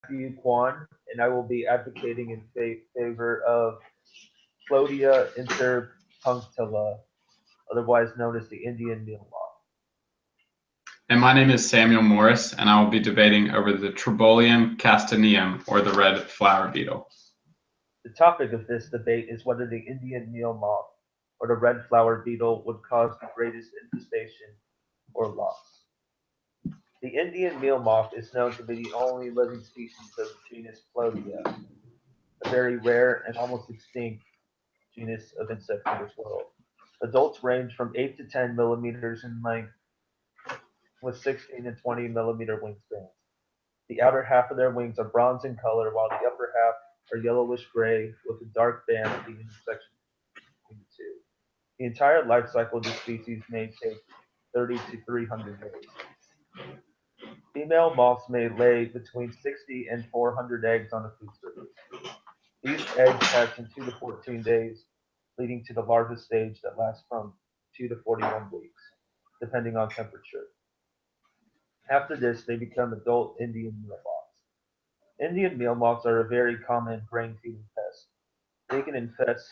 Matthew Kwon, and I will be advocating in favor of Clodia interpunctilla, otherwise known as the Indian meal moth. And my name is Samuel Morris, and I will be debating over the Tribolium castaneum, or the red flower beetle. The topic of this debate is whether the Indian meal moth or the red flower beetle would cause the greatest infestation or loss. The Indian meal moth is known to be the only living species of the genus Clodia, a very rare and almost extinct genus of insect in this world. Adults range from 8 to 10 millimeters in length with 16 and 20 millimeter wingspans. The outer half of their wings are bronze in color, while the upper half are yellowish gray with a dark band at the intersection between the two. The entire life cycle of the species may take 30 to 300 days. Female moths may lay between 60 and 400 eggs on a food surface. These eggs hatch in 2 to 14 days, leading to the larva stage that lasts from 2 to 41 weeks, depending on temperature. After this, they become adult Indian meal moths. Indian meal moths are a very common grain feeding pest. They can infest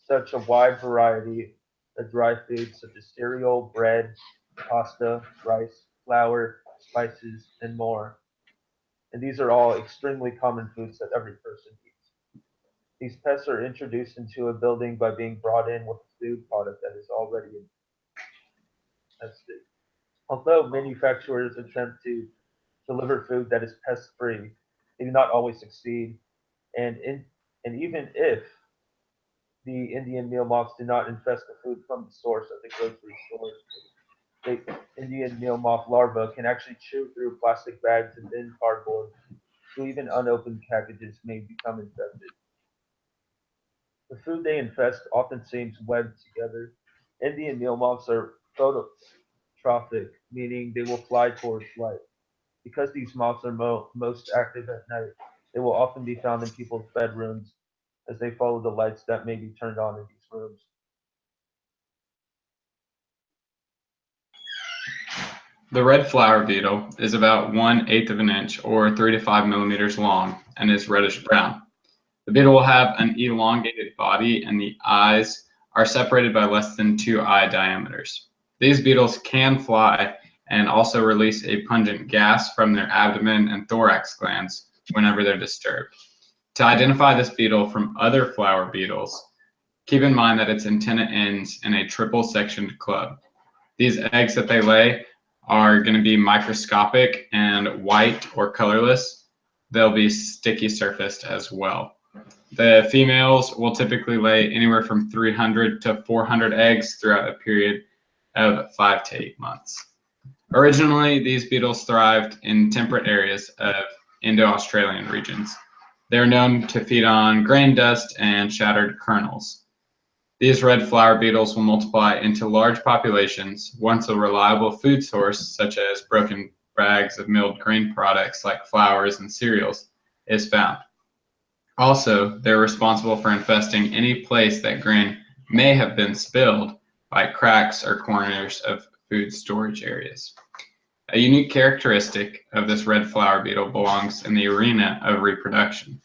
such a wide variety of dry foods such as cereal, bread, pasta, rice, flour, spices, and more. And these are all extremely common foods that every person eats. These pests are introduced into a building by being brought in with a food product that is already infested. Although manufacturers attempt to deliver food that is pest free, they do not always succeed. And in, and even if the Indian meal moths do not infest the food from the source at the grocery stores, the Indian meal moth larvae can actually chew through plastic bags and thin cardboard, so even unopened packages may become infected. The food they infest often seems webbed together. Indian meal moths are phototrophic, meaning they will fly towards light. Because these moths are most active at night, they will often be found in people's bedrooms as they follow the lights that may be turned on in these rooms. The red flower beetle is about 1/8 of an inch, or 3 to 5 millimeters long, and is reddish brown. The beetle will have an elongated body, and the eyes are separated by less than 2 eye diameters. These beetles can fly and also release a pungent gas from their abdomen and thorax glands whenever they're disturbed. To identify this beetle from other flower beetles, keep in mind that its antenna ends in a triple sectioned club. These eggs that they lay are going to be microscopic and white or colorless. They'll be sticky surfaced as well. The females will typically lay anywhere from 300 to 400 eggs throughout a period of 5 to 8 months. Originally, these beetles thrived in temperate areas of Indo-Australian regions. They're known to feed on grain dust and shattered kernels. These red flower beetles will multiply into large populations once a reliable food source, such as broken bags of milled grain products like flours and cereals, is found. Also, they're responsible for infesting any place that grain may have been spilled by cracks or corners of food storage areas. A unique characteristic of this red flower beetle belongs in the arena of reproduction.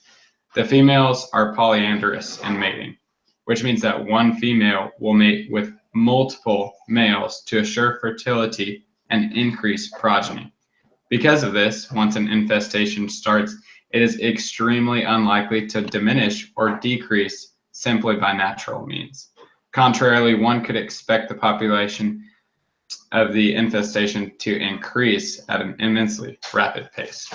The females are polyandrous in mating, which means that one female will mate with multiple males to assure fertility and increase progeny. Because of this, once an infestation starts, it is extremely unlikely to diminish or decrease simply by natural means. Contrarily, one could expect the population of the infestation to increase at an immensely rapid pace.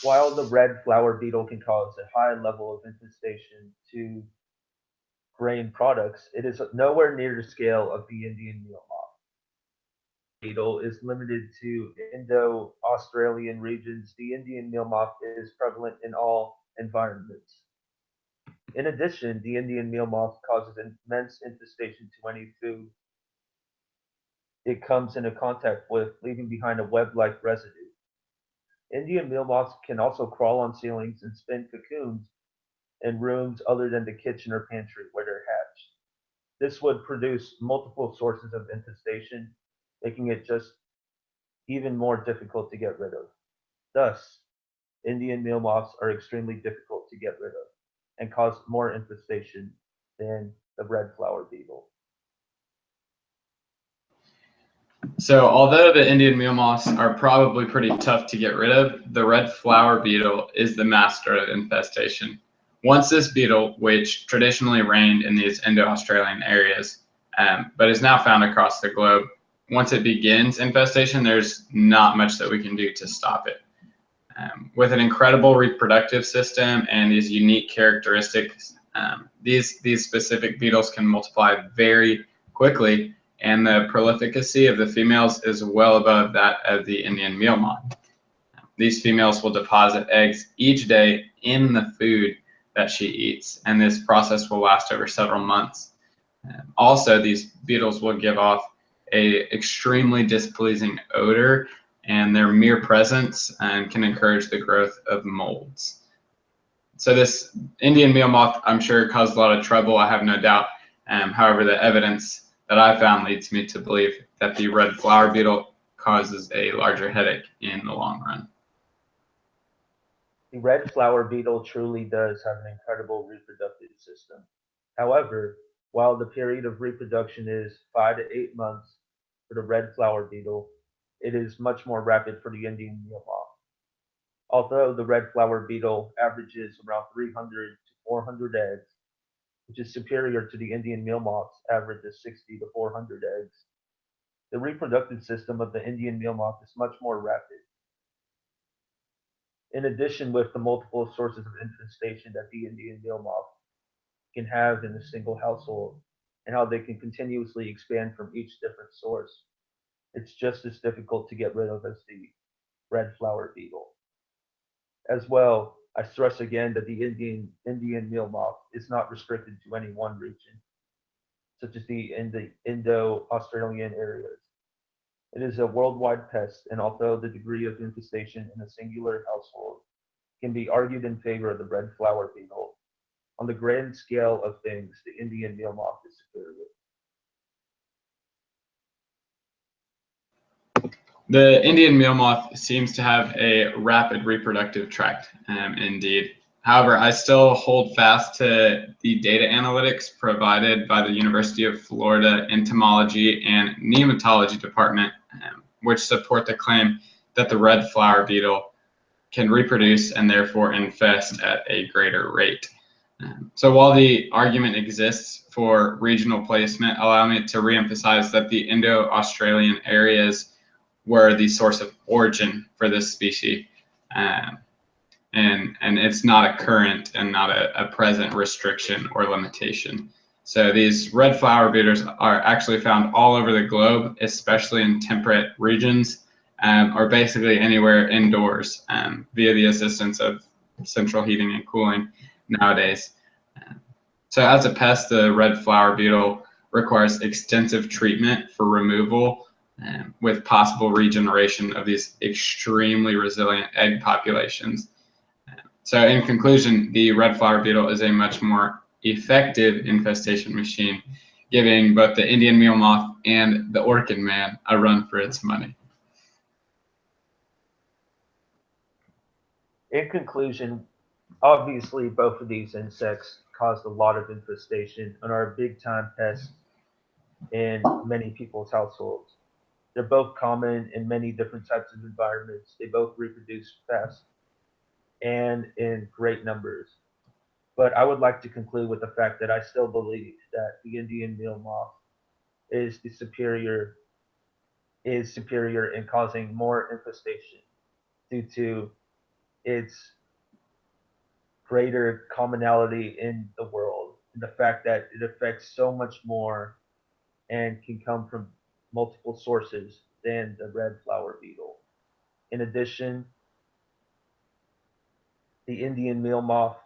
While the red flower beetle can cause a high level of infestation to grain products, it is nowhere near the scale of the Indian meal moth. Beetle is limited to Indo-Australian regions. The Indian meal moth is prevalent in all environments. In addition, the Indian meal moth causes immense infestation to any food it comes into contact with, leaving behind a web-like residue. Indian meal moths can also crawl on ceilings and spin cocoons in rooms other than the kitchen or pantry where they're hatched. This would produce multiple sources of infestation, making it just even more difficult to get rid of. Thus, Indian meal moths are extremely difficult to get rid of and cause more infestation than the red flower beetle. So, although the Indian meal moths are probably pretty tough to get rid of, the red flower beetle is the master of infestation. Once this beetle, which traditionally reigned in these Indo-Australian areas, but is now found across the globe, once it begins infestation, there's not much that we can do to stop it. With an incredible reproductive system and these unique characteristics, these specific beetles can multiply very quickly, and the prolificacy of the females is well above that of the Indian meal moth. These females will deposit eggs each day in the food that she eats, and this process will last over several months. Also, these beetles will give off a extremely displeasing odor, and their mere presence can encourage the growth of molds. So this Indian meal moth, I'm sure, caused a lot of trouble, I have no doubt. However, the evidence that I found leads me to believe that the red flower beetle causes a larger headache in the long run. The red flower beetle truly does have an incredible reproductive system. However, while the period of reproduction is 5 to 8 months for the red flower beetle, it is much more rapid for the Indian meal moth. Although the red flower beetle averages around 300 to 400 eggs, which is superior to the Indian meal moth's average of 60 to 400 eggs, the reproductive system of the Indian meal moth is much more rapid. In addition, with the multiple sources of infestation that the Indian meal moth can have in a single household and how they can continuously expand from each different source, it's just as difficult to get rid of as the red flower beetle. As well, I stress again that the Indian meal moth is not restricted to any one region, such as in the Indo-Australian areas. It is a worldwide pest, and although the degree of infestation in a singular household can be argued in favor of the red flower beetle, on the grand scale of things, the Indian meal moth is superior. The Indian meal moth seems to have a rapid reproductive tract, indeed. However, I still hold fast to the data analytics provided by the University of Florida Entomology and Nematology Department, which support the claim that the red flower beetle can reproduce and therefore infest at a greater rate. So while the argument exists for regional placement, allow me to reemphasize that the Indo-Australian areas were the source of origin for this species. And it's not a current and not a present restriction or limitation. So these red flower beetles are actually found all over the globe, especially in temperate regions, or basically anywhere indoors via the assistance of central heating and cooling nowadays. So as a pest, the red flower beetle requires extensive treatment for removal with possible regeneration of these extremely resilient egg populations. So in conclusion, the red flower beetle is a much more effective infestation machine, giving both the Indian meal moth and the orchid man a run for its money. In conclusion, obviously both of these insects caused a lot of infestation and are a big time pest in many people's households. They're both common in many different types of environments. They both reproduce fast and in great numbers. But I would like to conclude with the fact that I still believe that the Indian meal moth is the superior in causing more infestation due to its greater commonality in the world and the fact that it affects so much more and can come from multiple sources than the red flower beetle. In addition, the Indian meal moth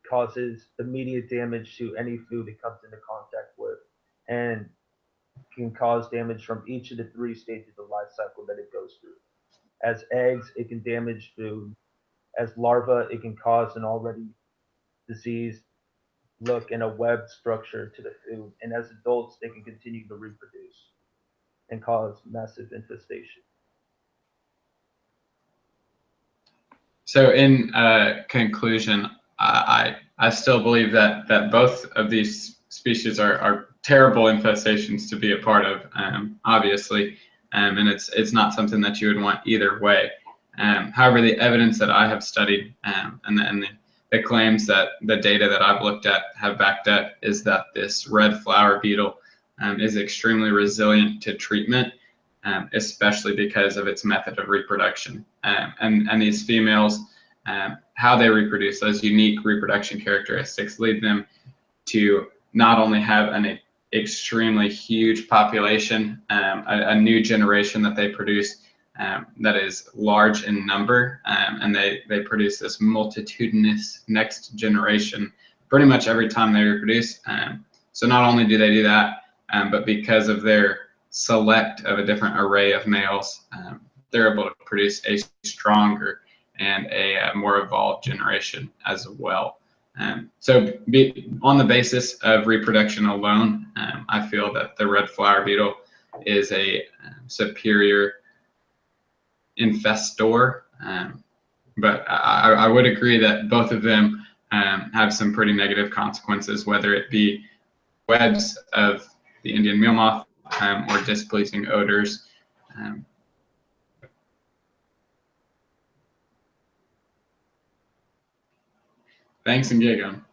causes immediate damage to any food it comes into contact with and can cause damage from each of the three stages of life cycle that it goes through. As eggs, it can damage food. As larvae, it can cause an already diseased look and a web structure to the food. And as adults, they can continue to reproduce and cause massive infestation. So in conclusion, I still believe that both of these species are terrible infestations to be a part of, obviously, and it's not something that you would want either way. However, the evidence that I have studied and the claims that the data that I've looked at have backed up is that this red flower beetle is extremely resilient to treatment, especially because of its method of reproduction. And these females, how they reproduce, those unique reproduction characteristics lead them to not only have an extremely huge population, a new generation that they produce that is large in number, and they produce this multitudinous next generation pretty much every time they reproduce. So not only do they do that, but because of their select of a different array of males, they're able to produce a stronger and a more evolved generation as well. So on the basis of reproduction alone, I feel that the red flower beetle is a superior infestor, but I would agree that both of them have some pretty negative consequences, whether it be webs of the Indian meal moth or displeasing odors. Thanks and gig 'em.